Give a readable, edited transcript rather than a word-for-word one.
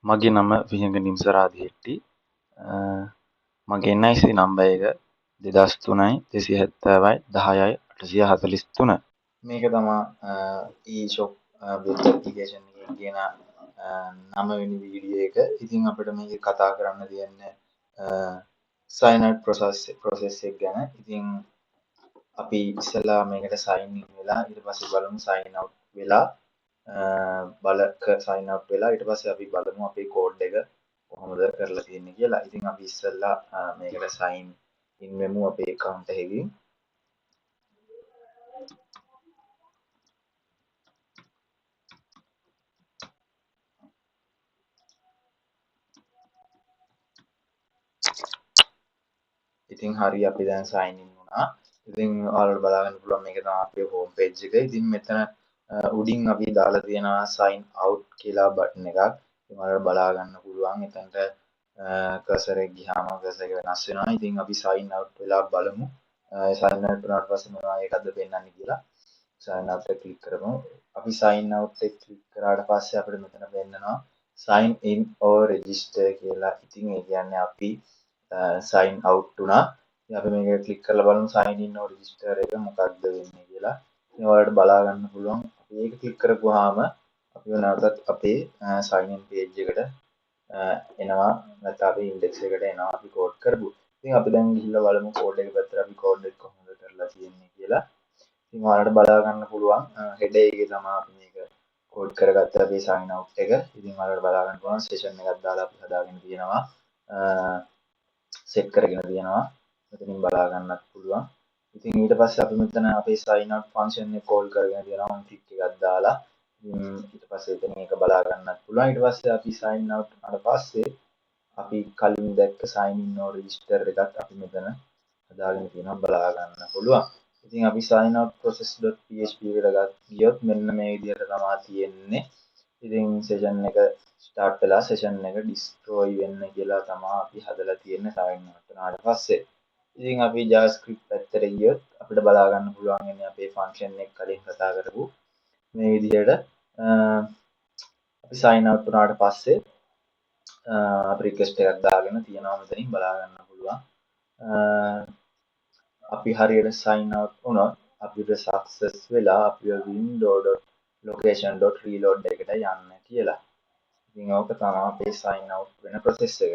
මගේ නම විහඟ නිම්සරාදි හෙට්ටි. මගේ NIC නම්බර් එක 2003යි 270යි 10යි 843. මේක තමයි eShop web application එකේ තියෙන 9 වෙනි වීඩියෝ එක. ඉතින් අපිට මේක කතා කරන්න තියෙන්නේ sign out process එක ගැන. ඉතින් අපි ඉස්සෙල්ලා මේකට sign in වෙලා ඊට පස්සේ බලමු sign out වෙලා sign out වෙලා ඊට පස්සේ අපි බලමු අපේ කෝඩ් එක කොහොමද කරලා තියෙන්නේ කියලා. ඉතින් අපි ඉස්සෙල්ලා මේකට sign in වෙමු අපේ account එකකින්. ඉතින් හරි අපි දැන් sign in වුණා. ඉතින් ඔයාලට බලා ගන්න පුළුවන් මේක තමයි අපේ home page එක. ඉතින් මෙතන උඩින් අපි දාලා තියෙනවා sign out කියලා බටන් එකක්. ඉතින් ඔයාලට බලා ගන්න පුළුවන්. එතනට cursor එක ගියාම cursor එක වෙනස් වෙනවා. ඉතින් අපි sign out වෙලා බලමු. sign out වුණාට පස්සේ මොනවා එකක්ද පෙන්වන්නේ කියලා. sign out එක ක්ලික් කරමු. අපි sign out එක ක්ලික් කරාට පස්සේ අපිට මෙතන පෙන්නනවා sign in or register කියලා. ඉතින් ඒ කියන්නේ අපි sign out වුණා. ඉතින් අපි මේක ක්ලික් කරලා බලමු sign in or register එක මොකක්ද වෙන්නේ කියලා. ඉතින් ඔයාලට බලා ගන්න පුළුවන්. අපි ඒක ක්ලික් කරපුවාම අපිව නැවතත් අපේ sign in page එකට එනවා. නැත්නම් අපේ index එකට එනවා අපි කෝඩ් කරපු. ඉතින් අපි දැන් ගිහිල්ලා බලමු කෝඩ් එක පැත්තට අපි කෝඩ් එක කොහොමද කරලා තියෙන්නේ කියලා. ඉතින් ඔයාලට බලා ගන්න පුළුවන් header එකේ තමයි අපි මේක කෝඩ් කරගත්ත අපේ sign out එක. ඉතින් ඔයාලට බලා ගන්න පුළුවන් session එකක් දාලා අපි හදාගෙන තියෙනවා. සෙට් කරගෙන තියෙනවා. මෙතනින් බලා ගන්නත් පුළුවන්. ඉතින් ඊට පස්සේ අපි මෙතන අපේ sign out function එක call කරගෙන තියෙනවා මම ටික් එකක් දාලා. ඊට පස්සේ එතන මේක බලා ගන්නත් පුළුවන්. ඊට පස්සේ අපි sign out වුණාට පස්සේ අපි කලින් දැක්ක sign in or register එකත් අපි මෙතන හදාගෙන තියෙනවා බලා ගන්න පුළුවන්. ඉතින් අපි sign out process.php එකට ගියොත් මෙන්න මේ විදිහට තමයි තියෙන්නේ. ඉතින් session එක start වෙලා session එක destroy වෙන්න කියලා තමයි අපි හදලා තියෙන්නේ sign out වුණාට පස්සේ. ඉතින් අපි JavaScript පැත්තට ගියොත් අපිට බලා ගන්න පුළුවන් ඉන්නේ අපේ function එක කලින් කතා කරපු මේ විදිහට අපි sign out වුණාට පස්සේ අපි request එකක් දාගෙන තියෙනවා මෙතනින් බලා ගන්න පුළුවන්. අපි හරියට sign out වුණොත් අපිට success වෙලා අපිව window.location.reload එකට යන්න කියලා. ඉතින් ඕක තමයි අපේ sign out වෙන process එක.